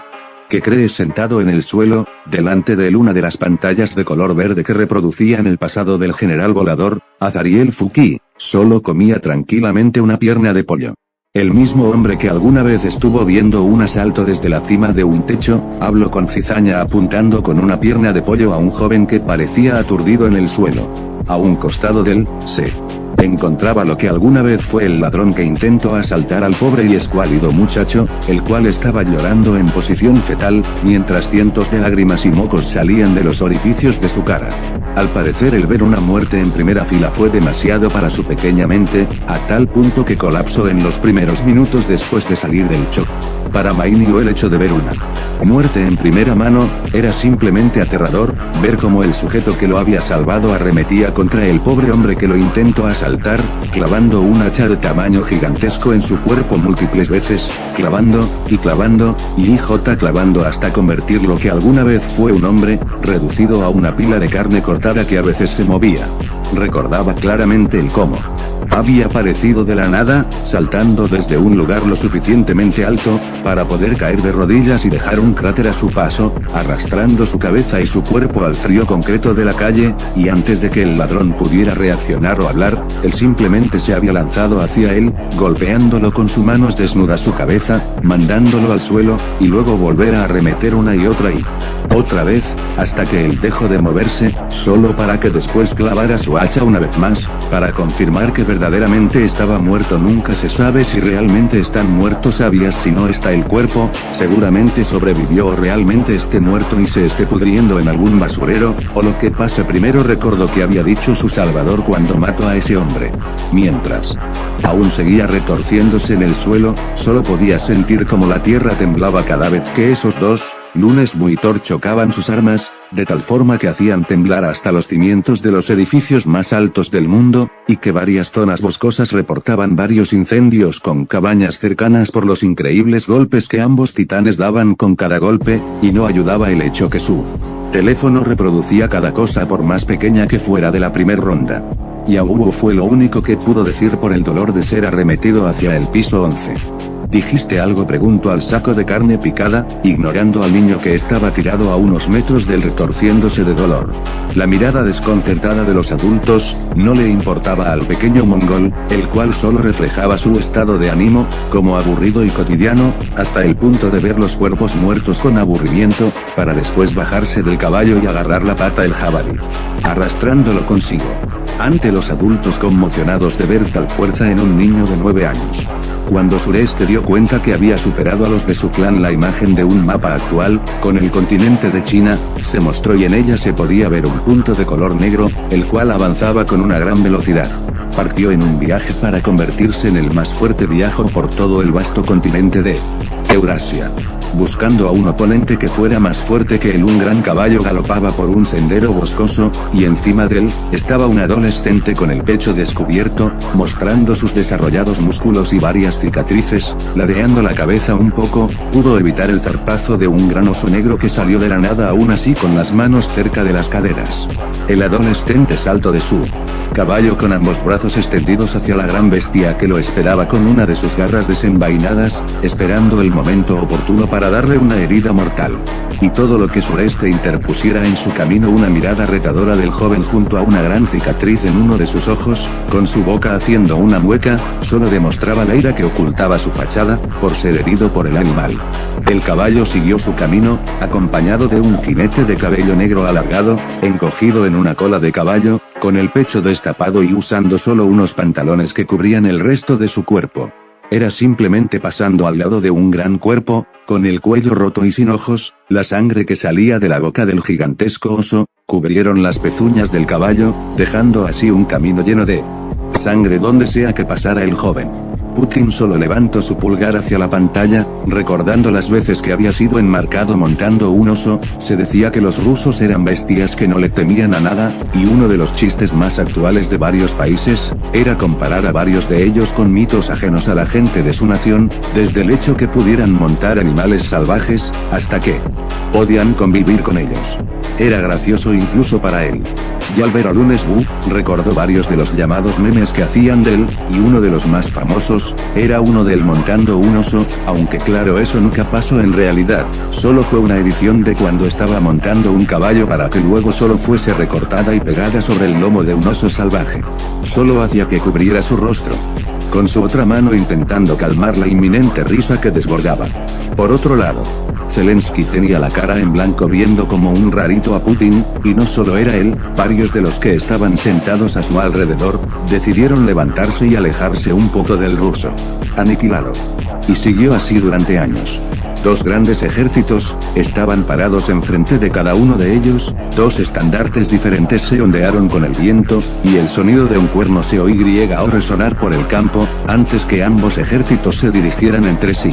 que crees sentado en el suelo, delante de una de las pantallas de color verde que reproducían el pasado del general volador, Azariel Fuki, solo comía tranquilamente una pierna de pollo. El mismo hombre que alguna vez estuvo viendo un asalto desde la cima de un techo, habló con cizaña apuntando con una pierna de pollo a un joven que parecía aturdido en el suelo. A un costado de él, se encontraba lo que alguna vez fue el ladrón que intentó asaltar al pobre y escuálido muchacho, el cual estaba llorando en posición fetal, mientras cientos de lágrimas y mocos salían de los orificios de su cara. Al parecer el ver una muerte en primera fila fue demasiado para su pequeña mente, a tal punto que colapsó en los primeros minutos después de salir del shock. Para Mainyu el hecho de ver una muerte en primera mano, era simplemente aterrador, ver cómo el sujeto que lo había salvado arremetía contra el pobre hombre que lo intentó asaltar, clavando un hacha de tamaño gigantesco en su cuerpo múltiples veces, clavando, y clavando hasta convertir lo que alguna vez fue un hombre, reducido a una pila de carne cortada que a veces se movía. Recordaba claramente el cómo había aparecido de la nada, saltando desde un lugar lo suficientemente alto, para poder caer de rodillas y dejar un cráter a su paso, arrastrando su cabeza y su cuerpo al frío concreto de la calle, y antes de que el ladrón pudiera reaccionar o hablar, él simplemente se había lanzado hacia él, golpeándolo con sus manos desnudas su cabeza, mandándolo al suelo, y luego volver a arremeter una y otra vez, hasta que él dejó de moverse, solo para que después clavara su hacha una vez más, para confirmar que verdaderamente estaba muerto. Nunca se sabe si realmente están muertos. ¿Sabías si no está el cuerpo? Seguramente sobrevivió o realmente esté muerto y se esté pudriendo en algún basurero, o lo que pasa. Primero recordó que había dicho su salvador cuando mató a ese hombre. Mientras aún seguía retorciéndose en el suelo, solo podía sentir como la tierra temblaba cada vvez que esos dos, Lunes Bu y Thor, chocaban sus armas, de tal forma que hacían temblar hasta los cimientos de los edificios más altos del mundo, y que varias zonas boscosas reportaban varios incendios con cabañas cercanas por los increíbles golpes que ambos titanes daban con cada golpe, y no ayudaba el hecho que su teléfono reproducía cada cosa por más pequeña que fuera de la primer ronda. Y Agubo fue lo único que pudo decir por el dolor de ser arremetido hacia el piso 11. ¿Dijiste algo?, preguntó al saco de carne picada, ignorando al niño que estaba tirado a unos metros de él retorciéndose de dolor. La mirada desconcertada de los adultos, no le importaba al pequeño mongol, el cual solo reflejaba su estado de ánimo, como aburrido y cotidiano, hasta el punto de ver los cuerpos muertos con aburrimiento, para después bajarse del caballo y agarrar la pata del jabalí, arrastrándolo consigo. Ante los adultos conmocionados de ver tal fuerza en un niño de 9 años. Cuando Sureste dio cuenta que había superado a los de su clan, la imagen de un mapa actual, con el continente de China, se mostró y en ella se podía ver un punto de color negro, el cual avanzaba con una gran velocidad. Partió en un viaje para convertirse en el más fuerte viaje por todo el vasto continente de Eurasia. buscando a un oponente que fuera más fuerte que él. Un gran caballo galopaba por un sendero boscoso, y encima de él, estaba un adolescente con el pecho descubierto, mostrando sus desarrollados músculos y varias cicatrices. Ladeando la cabeza un poco, pudo evitar el zarpazo de un gran oso negro que salió de la nada, aún así con las manos cerca de las caderas. El adolescente saltó de su caballo con ambos brazos extendidos hacia la gran bestia que lo esperaba con una de sus garras desenvainadas, esperando el momento oportuno para darle una herida mortal. Y todo lo que Sureste interpusiera en su camino, una mirada retadora del joven junto a una gran cicatriz en uno de sus ojos, con su boca haciendo una mueca, solo demostraba la ira que ocultaba su fachada, por ser herido por el animal. El caballo siguió su camino, acompañado de un jinete de cabello negro alargado, encogido en una cola de caballo, con el pecho destapado y usando solo unos pantalones que cubrían el resto de su cuerpo. Era simplemente pasando al lado de un gran cuerpo, con el cuello roto y sin ojos. La sangre que salía de la boca del gigantesco oso, cubrieron las pezuñas del caballo, dejando así un camino lleno de sangre donde sea que pasara el joven. Putin solo levantó su pulgar hacia la pantalla, recordando las veces que había sido enmarcado montando un oso. Se decía que los rusos eran bestias que no le temían a nada, y uno de los chistes más actuales de varios países, era comparar a varios de ellos con mitos ajenos a la gente de su nación, desde el hecho que pudieran montar animales salvajes, hasta que podían convivir con ellos. Era gracioso incluso para él. Y al ver a Lunes Wu, recordó varios de los llamados memes que hacían de él, y uno de los más famosos, era uno de él montando un oso, aunque claro, eso nunca pasó en realidad, solo fue una edición de cuando estaba montando un caballo para que luego solo fuese recortada y pegada sobre el lomo de un oso salvaje. Solo hacía que cubriera su rostro, con su otra mano intentando calmar la inminente risa que desbordaba. Por otro lado, Zelensky tenía la cara en blanco viendo como un rarito a Putin, y no solo era él, varios de los que estaban sentados a su alrededor, decidieron levantarse y alejarse un poco del ruso. Aniquilado. Y siguió así durante años. Dos grandes ejércitos estaban parados enfrente de cada uno de ellos, dos estandartes diferentes se ondearon con el viento, y el sonido de un cuerno se oyó resonar por el campo, antes que ambos ejércitos se dirigieran entre sí.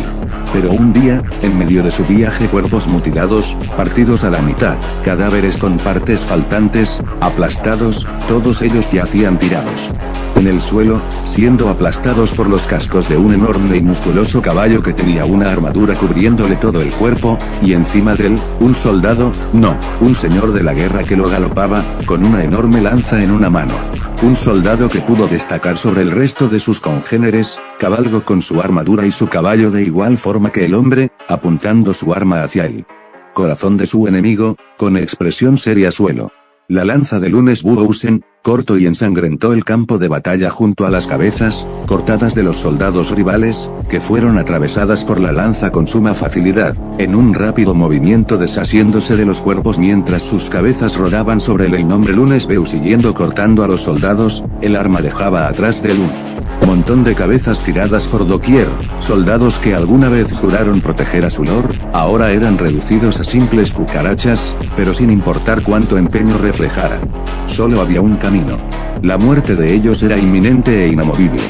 Pero un día, en medio de su viaje, cuerpos mutilados, partidos a la mitad, cadáveres con partes faltantes, aplastados, todos ellos yacían tirados en el suelo, siendo aplastados por los cascos de un enorme y musculoso caballo que tenía una armadura cubriéndole todo el cuerpo, y encima de él, un soldado, no, un señor de la guerra que lo galopaba, con una enorme lanza en una mano. Un soldado que pudo destacar sobre el resto de sus congéneres, cabalgó con su armadura y su caballo de igual forma que el hombre, apuntando su arma hacia el corazón de su enemigo, con expresión seria suelo. La lanza de Lunes Buhousen, cortó y ensangrentó el campo de batalla junto a las cabezas cortadas de los soldados rivales, que fueron atravesadas por la lanza con suma facilidad, en un rápido movimiento desasiéndose de los cuerpos mientras sus cabezas rodaban sobre el nombre Lunes Beu siguiendo cortando a los soldados. El arma dejaba atrás de él un montón de cabezas tiradas por doquier. Soldados que alguna vez juraron proteger a su lord, ahora eran reducidos a simples cucarachas, pero sin importar cuánto empeño reflejaran. Solo había un camino. La muerte de ellos era inminente e inamovible.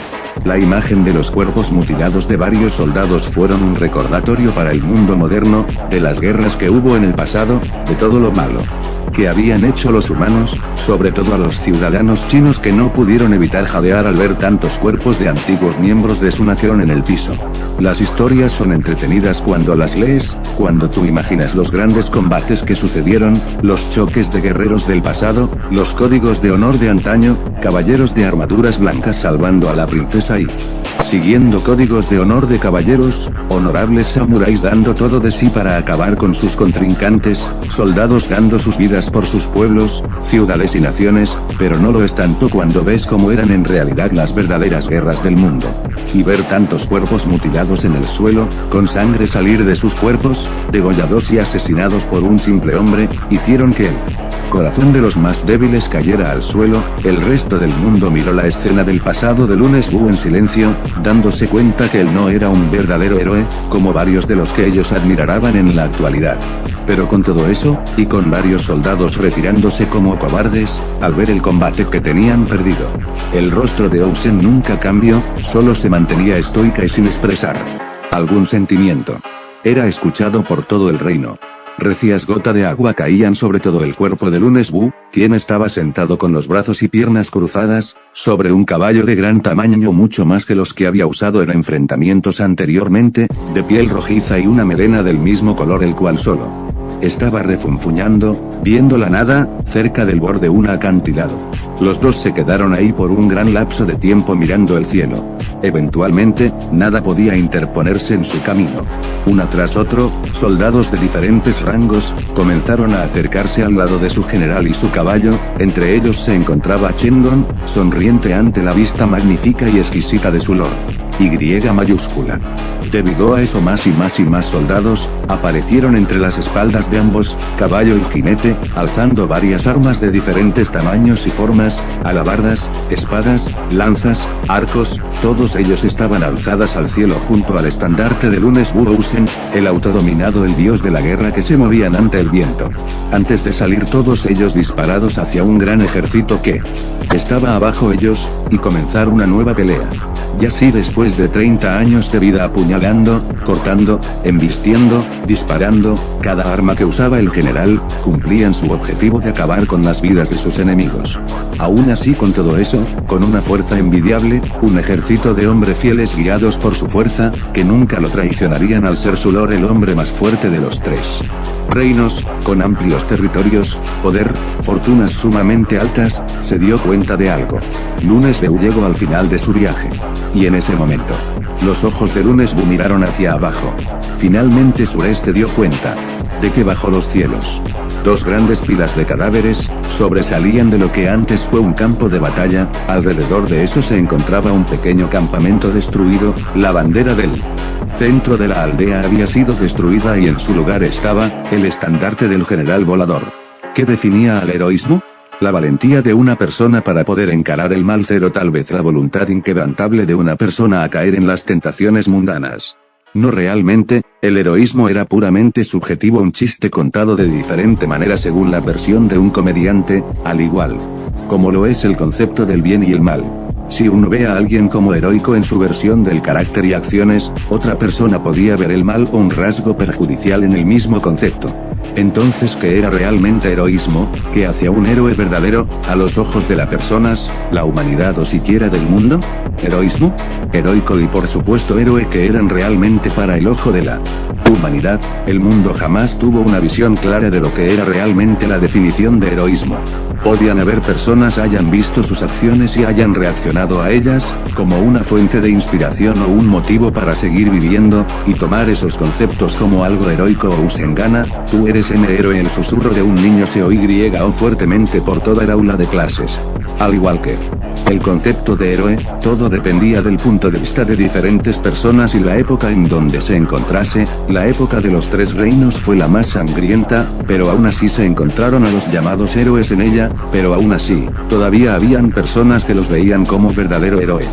La imagen de los cuerpos mutilados de varios soldados fueron un recordatorio para el mundo moderno, de las guerras que hubo en el pasado, de todo lo malo que habían hecho los humanos, sobre todo a los ciudadanos chinos que no pudieron evitar jadear al ver tantos cuerpos de antiguos miembros de su nación en el piso. Las historias son entretenidas cuando las lees, cuando tú imaginas los grandes combates que sucedieron, los choques de guerreros del pasado, los códigos de honor de antaño, caballeros de armaduras blancas salvando a la princesa y siguiendo códigos de honor de caballeros, honorables samuráis dando todo de sí para acabar con sus contrincantes, soldados dando sus vidas por sus pueblos, ciudades y naciones, pero no lo es tanto cuando ves cómo eran en realidad las verdaderas guerras del mundo. Y ver tantos cuerpos mutilados en el suelo, con sangre salir de sus cuerpos, degollados y asesinados por un simple hombre, hicieron que el corazón de los más débiles cayera al suelo. El resto del mundo miró la escena del pasado de Lunes Wu en silencio, dándose cuenta que él no era un verdadero héroe, como varios de los que ellos admiraban en la actualidad. Pero con todo eso, y con varios soldados retirándose como cobardes, al ver el combate que tenían perdido, el rostro de Ousen nunca cambió, solo se mantenía estoica y sin expresar algún sentimiento. era escuchado por todo el reino. Recias gotas de agua caían sobre todo el cuerpo de Lunes Wu, quien estaba sentado con los brazos y piernas cruzadas, sobre un caballo de gran tamaño mucho más que los que había usado en enfrentamientos anteriormente, de piel rojiza y una melena del mismo color el cual solo estaba refunfuñando, viendo la nada, cerca del borde de un acantilado. Los dos se quedaron ahí por un gran lapso de tiempo mirando el cielo. Eventualmente, nada podía interponerse en su camino. Uno tras otro, soldados de diferentes rangos, comenzaron a acercarse al lado de su general y su caballo, entre ellos se encontraba Shengon, sonriente ante la vista magnífica y exquisita de su lord. Y mayúscula. Debido a eso más y más soldados, aparecieron entre las espaldas de ambos, caballo y jinete, alzando varias armas de diferentes tamaños y formas, alabardas, espadas, lanzas, arcos, todos ellos estaban alzadas al cielo junto al estandarte de Lunes Wuousen, el autodominado el dios de la guerra que se movían ante el viento. Antes de salir todos ellos disparados hacia un gran ejército que estaba abajo ellos, y comenzar una nueva pelea. Y así después de 30 años de vida apuñalando, cortando, embistiendo, disparando, cada arma que usaba el general, cumplían su objetivo de acabar con las vidas de sus enemigos. Aún así con todo eso, con una fuerza envidiable, un ejército de hombres fieles guiados por su fuerza, que nunca lo traicionarían al ser su lord el hombre más fuerte de los tres reinos, con amplios territorios, poder, fortunas sumamente altas, se dio cuenta de algo. Lunes Wu llegó al final de su viaje. Y en ese momento, los ojos de Lunes Wu miraron hacia abajo. Finalmente Sureste dio cuenta de que bajo los cielos, dos grandes pilas de cadáveres, sobresalían de lo que antes fue un campo de batalla, alrededor de eso se encontraba un pequeño campamento destruido, la bandera del centro de la aldea había sido destruida y en su lugar estaba, el estandarte del general volador. ¿Qué definía al heroísmo? La valentía de una persona para poder encarar el mal, cero tal vez la voluntad inquebrantable de una persona a caer en las tentaciones mundanas. No realmente, el heroísmo era puramente subjetivo, un chiste contado de diferente manera según la versión de un comediante, al igual como lo es el concepto del bien y el mal. Si uno ve a alguien como heroico en su versión del carácter y acciones, otra persona podía ver el mal o un rasgo perjudicial en el mismo concepto. Entonces, ¿qué era realmente heroísmo? ¿Qué hacía un héroe verdadero, a los ojos de las personas, la humanidad o siquiera del mundo? ¿Heroísmo? Heroico y por supuesto héroe que eran realmente para el ojo de la humanidad. El mundo jamás tuvo una visión clara de lo que era realmente la definición de heroísmo. Podían haber personas hayan visto sus acciones y hayan reaccionado a ellas, como una fuente de inspiración o un motivo para seguir viviendo, y tomar esos conceptos como algo heroico o usengana. Tú eres un héroe, el susurro de un niño se oyó fuertemente por toda el aula de clases. Al igual que el concepto de héroe, todo dependía del punto de vista de diferentes personas y la época en donde se encontrase. La época de los tres reinos fue la más sangrienta, pero aún así se encontraron a los llamados héroes en ella, pero aún así, todavía habían personas que los veían como verdadero héroe.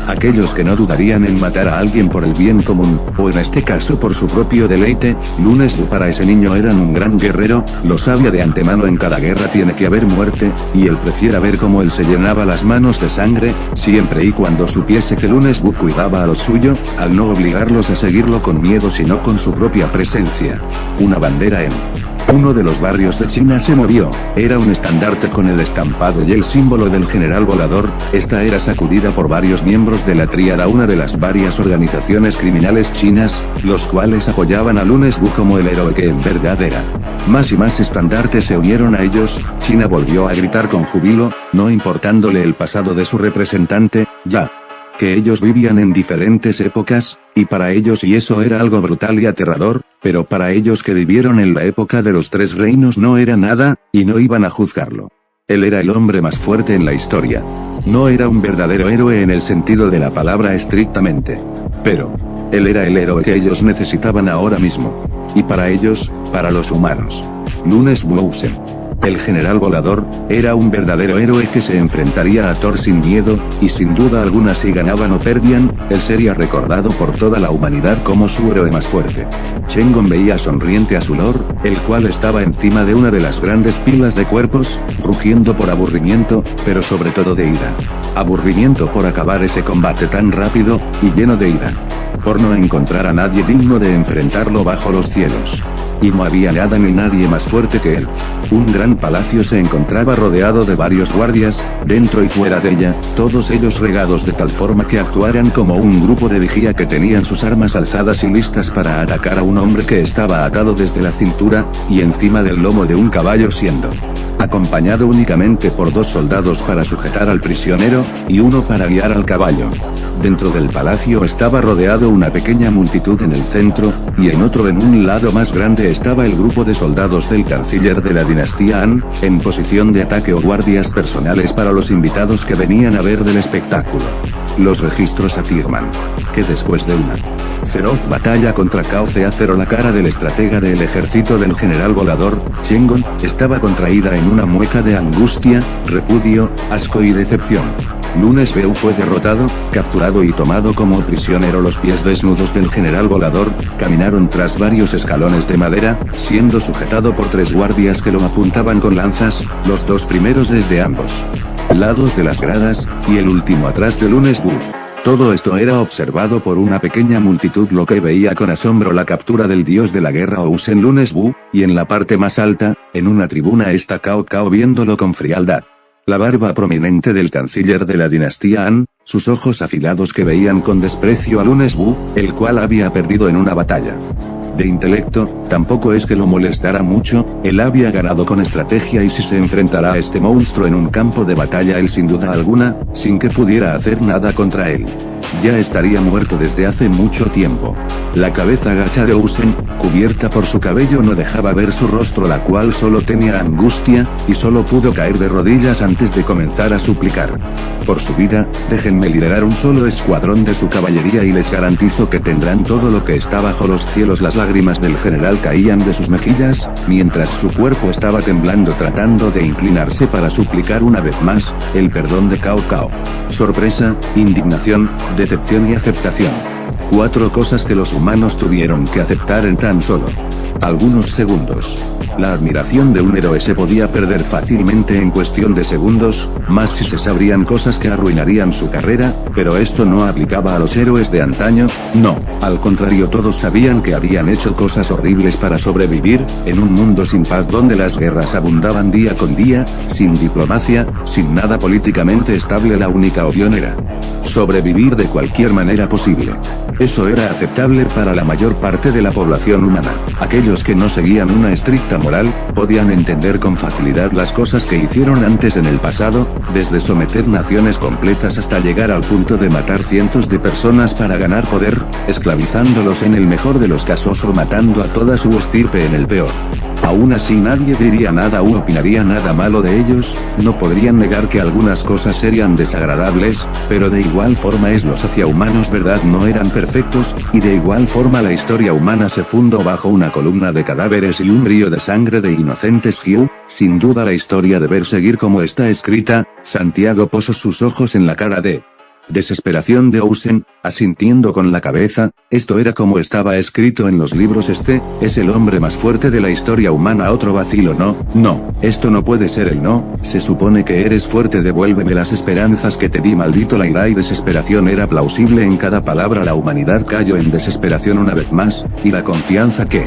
Aquellos que no dudarían en matar a alguien por el bien común, o en este caso por su propio deleite. Lunes Wu para ese niño eran un gran guerrero, lo sabía de antemano, en cada guerra tiene que haber muerte, y él prefiera ver cómo él se llenaba las manos de sangre, siempre y cuando supiese que Lunes Wu cuidaba a lo suyo, al no obligarlos a seguirlo con miedo sino con su propia presencia. Una bandera en uno de los barrios de China se movió, era un estandarte con el estampado y el símbolo del general volador. Esta era sacudida por varios miembros de la tríada, una de las varias organizaciones criminales chinas, los cuales apoyaban a Lunes Wu como el héroe que en verdad era. Más y más estandartes se unieron a ellos. China volvió a gritar con júbilo, no importándole el pasado de su representante, ya que ellos vivían en diferentes épocas, y para ellos y eso era algo brutal y aterrador, pero para ellos que vivieron en la época de los tres reinos no era nada, y no iban a juzgarlo. Él era el hombre más fuerte en la historia. No era un verdadero héroe en el sentido de la palabra estrictamente. Pero él era el héroe que ellos necesitaban ahora mismo. Y para ellos, para los humanos, Lunes Wuousen, el general volador, era un verdadero héroe que se enfrentaría a Thor sin miedo, y sin duda alguna si ganaban o perdían, él sería recordado por toda la humanidad como su héroe más fuerte. Shengon veía sonriente a su lord, el cual estaba encima de una de las grandes pilas de cuerpos, rugiendo por aburrimiento, pero sobre todo de ira. Aburrimiento por acabar ese combate tan rápido, y lleno de ira. por no encontrar a nadie digno de enfrentarlo bajo los cielos. Y no había nada ni nadie más fuerte que él. Un gran palacio se encontraba rodeado de varios guardias, dentro y fuera de ella, todos ellos regados de tal forma que actuaran como un grupo de vigía que tenían sus armas alzadas y listas para atacar a un hombre que estaba atado desde la cintura, y encima del lomo de un caballo siendo acompañado únicamente por 2 soldados para sujetar al prisionero, y uno para guiar al caballo. Dentro del palacio estaba rodeado una pequeña multitud en el centro, y en un lado más grande estaba el grupo de soldados del canciller de la dinastía Han, en posición de ataque o guardias personales para los invitados que venían a ver del espectáculo. Los registros afirman que después de una feroz batalla contra Cao Zero, la cara del estratega del ejército del general volador, Chengon, estaba contraída en una mueca de angustia, repudio, asco y decepción. Lunes Beu fue derrotado, capturado y tomado como prisionero. Los pies desnudos del general volador caminaron tras varios escalones de madera, siendo sujetado por 3 guardias que lo apuntaban con lanzas, los 2 primeros desde ambos lados de las gradas, y el último atrás de Lunes Beu. Todo esto era observado por una pequeña multitud, lo que veía con asombro la captura del dios de la guerra Ousen Lunes Beu, y en la parte más alta, en una tribuna está Cao Cao viéndolo con frialdad. La barba prominente del canciller de la dinastía Han, sus ojos afilados que veían con desprecio a Lunes Beu, el cual había perdido en una batalla. De intelecto, tampoco es que lo molestara mucho, él había ganado con estrategia, y si se enfrentará a este monstruo en un campo de batalla él sin duda alguna, sin que pudiera hacer nada contra él, ya estaría muerto desde hace mucho tiempo. La cabeza gacha de Ousen, cubierta por su cabello, no dejaba ver su rostro, la cual solo tenía angustia, y solo pudo caer de rodillas antes de comenzar a suplicar por su vida: déjenme liderar un solo escuadrón de su caballería y les garantizo que tendrán todo lo que está bajo los cielos. Las lágrimas del general caían de sus mejillas, mientras su cuerpo estaba temblando tratando de inclinarse para suplicar una vez más el perdón de Cao Cao. Sorpresa, indignación, decepción y aceptación. 4 cosas que los humanos tuvieron que aceptar en tan solo algunos segundos. La admiración de un héroe se podía perder fácilmente en cuestión de segundos, más si se sabrían cosas que arruinarían su carrera, pero esto no aplicaba a los héroes de antaño, no, al contrario, todos sabían que habían hecho cosas horribles para sobrevivir, en un mundo sin paz donde las guerras abundaban día con día, sin diplomacia, sin nada políticamente estable. La única opción era sobrevivir de cualquier manera posible. Eso era aceptable para la mayor parte de la población humana. Aquellos que no seguían una estricta moral, podían entender con facilidad las cosas que hicieron antes en el pasado, desde someter naciones completas hasta llegar al punto de matar cientos de personas para ganar poder, esclavizándolos en el mejor de los casos o matando a toda su estirpe en el peor. Aún así nadie diría nada u opinaría nada malo de ellos, no podrían negar que algunas cosas serían desagradables, pero de igual forma los hacia-humanos verdad no eran perfectos, y de igual forma la historia humana se fundó bajo una columna de cadáveres y un río de sangre de inocentes. Hugh, sin duda la historia debe seguir como está escrita. Santiago posó sus ojos en la cara de desesperación de Ousen, asintiendo con la cabeza. Esto era como estaba escrito en los libros. Este es el hombre más fuerte de la historia humana. Otro vacilo. No, esto no puede ser él. No, se supone que eres fuerte, devuélveme las esperanzas que te di. Maldito. La ira y desesperación era plausible en cada palabra. La humanidad cayó en desesperación una vez más, y la confianza que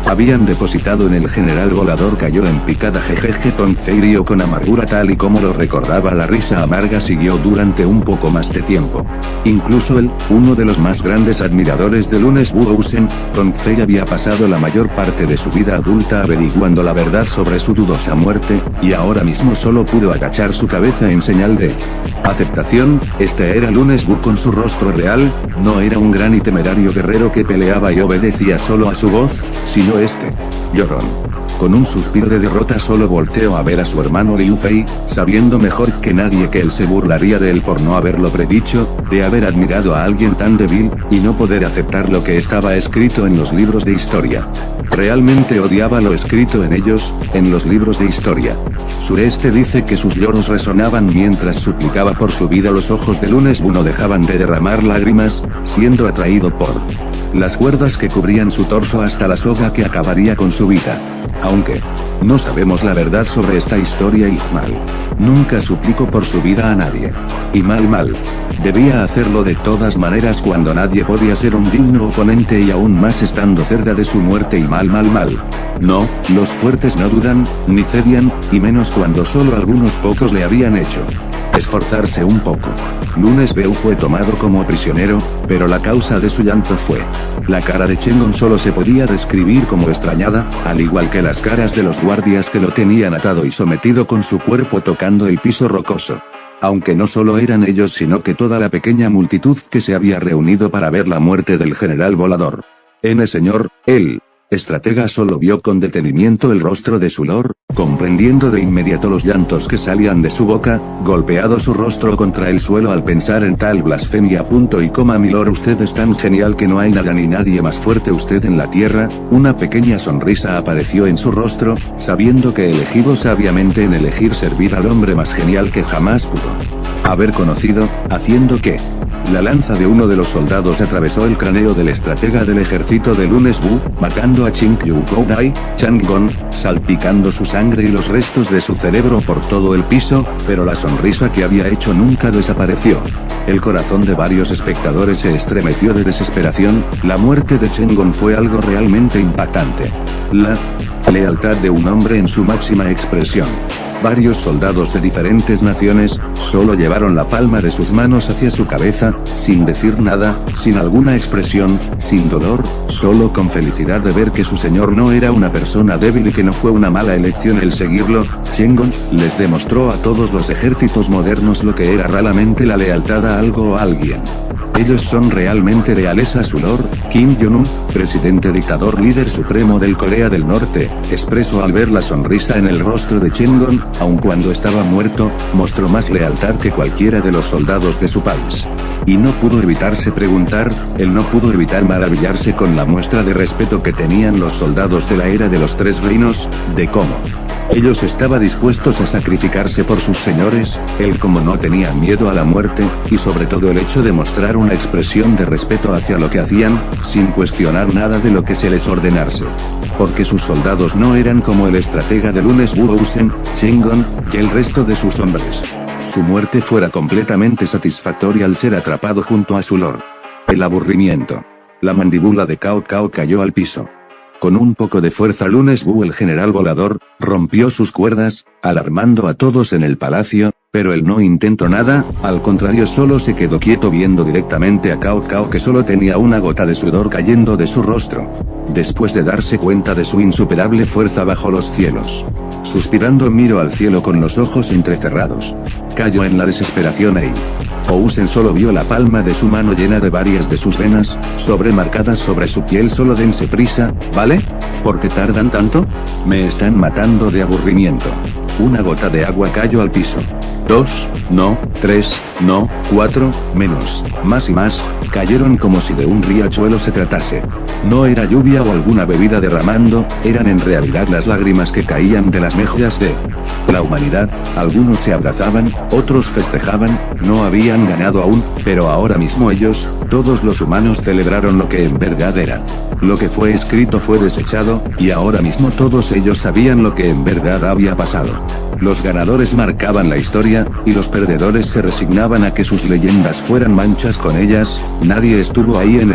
habían depositado en el general volador cayó en picada. Jejeje. Tong rió con amargura, tal y como lo recordaba. La risa amarga siguió durante un poco más de tiempo. Incluso él, uno de los más grandes admiradores de Lunes Beu, Ousen, Tong había pasado la mayor parte de su vida adulta averiguando la verdad sobre su dudosa muerte, y ahora mismo solo pudo agachar su cabeza en señal de aceptación. Este era Lunes Beu con su rostro real, no era un gran y temerario guerrero que peleaba y obedecía solo a su voz, sino este llorón. Con un suspiro de derrota solo volteó a ver a su hermano Liu Fei, sabiendo mejor que nadie que él se burlaría de él por no haberlo predicho, de haber admirado a alguien tan débil, y no poder aceptar lo que estaba escrito en los libros de historia. Realmente odiaba lo escrito en ellos, en los libros de historia. Sureste dice que sus lloros resonaban mientras suplicaba por su vida. Los ojos de Lunes Beu no dejaban de derramar lágrimas, siendo atraído por las cuerdas que cubrían su torso hasta la soga que acabaría con su vida. Aunque No sabemos la verdad sobre esta historia y mal. Nunca suplicó por su vida a nadie. Y mal. Debía hacerlo de todas maneras cuando nadie podía ser un digno oponente y aún más estando cerca de su muerte y mal. No, los fuertes no dudan, ni cedían, y menos cuando solo algunos pocos le habían hecho esforzarse un poco. Lunes Beu fue tomado como prisionero, pero la causa de su llanto fue. La cara de Chengon solo se podía describir como extrañada, al igual que las caras de los guardias que lo tenían atado y sometido con su cuerpo tocando el piso rocoso. Aunque no solo eran ellos sino que toda la pequeña multitud que se había reunido para ver la muerte del general volador. Señor, el estratega solo vio con detenimiento el rostro de su lord, comprendiendo de inmediato los llantos que salían de su boca, golpeado su rostro contra el suelo al pensar en tal blasfemia. Mi lord, usted es tan genial que no hay nada ni nadie más fuerte usted en la tierra. Una pequeña sonrisa apareció en su rostro, sabiendo que elegido sabiamente en elegir servir al hombre más genial que jamás pudo haber conocido, haciendo que la lanza de uno de los soldados atravesó el cráneo del estratega del ejército de Lunes Wu, matando a Ching Yu Dai, Chang'an, salpicando su sangre y los restos de su cerebro por todo el piso, pero la sonrisa que había hecho nunca desapareció. El corazón de varios espectadores se estremeció de desesperación. La muerte de Chang'an fue algo realmente impactante. La lealtad de un hombre en su máxima expresión. Varios soldados de diferentes naciones, solo llevaron la palma de sus manos hacia su cabeza, sin decir nada, sin alguna expresión, sin dolor, solo con felicidad de ver que su señor no era una persona débil y que no fue una mala elección el seguirlo. Chang'an les demostró a todos los ejércitos modernos lo que era realmente la lealtad a algo o a alguien. Ellos son realmente leales a su lord. Kim Jong-un, presidente dictador líder supremo del Corea del Norte, expresó al ver la sonrisa en el rostro de Chang'an, aun cuando estaba muerto, mostró más lealtad que cualquiera de los soldados de su país. Y no pudo evitarse preguntar, él no pudo evitar maravillarse con la muestra de respeto que tenían los soldados de la era de los tres reinos, de cómo ellos estaban dispuestos a sacrificarse por sus señores, él como no tenía miedo a la muerte, y sobre todo el hecho de mostrar una expresión de respeto hacia lo que hacían, sin cuestionar nada de lo que se les ordenase. Porque sus soldados no eran como el estratega de Lunes Wu Ousen, Chang'an, y el resto de sus hombres. Su muerte fuera completamente satisfactoria al ser atrapado junto a su lord. El aburrimiento. La mandíbula de Cao Cao cayó al piso. Con un poco de fuerza Lunes Wu, el general volador, rompió sus cuerdas, alarmando a todos en el palacio, pero él no intentó nada, al contrario solo se quedó quieto viendo directamente a Cao Cao que solo tenía una gota de sudor cayendo de su rostro. Después de darse cuenta de su insuperable fuerza bajo los cielos. Suspirando miró al cielo con los ojos entrecerrados. Cayó en la desesperación Ousen solo vio la palma de su mano llena de varias de sus venas, sobremarcadas sobre su piel. Solo dense prisa, ¿vale? ¿Por qué tardan tanto? Me están matando de aburrimiento. Una gota de agua cayó al piso. 2, no, 3, no, 4, menos, más y más, cayeron como si de un riachuelo se tratase. No era lluvia o alguna bebida derramando, eran en realidad las lágrimas que caían de las mejillas de la humanidad. Algunos se abrazaban, otros festejaban, no habían ganado aún, pero ahora mismo ellos, todos los humanos celebraron lo que en verdad eran. Lo que fue escrito fue desechado, y ahora mismo todos ellos sabían lo que en verdad había pasado. Los ganadores marcaban la historia, y los perdedores se resignaban a que sus leyendas fueran manchas con ellas. Nadie estuvo ahí en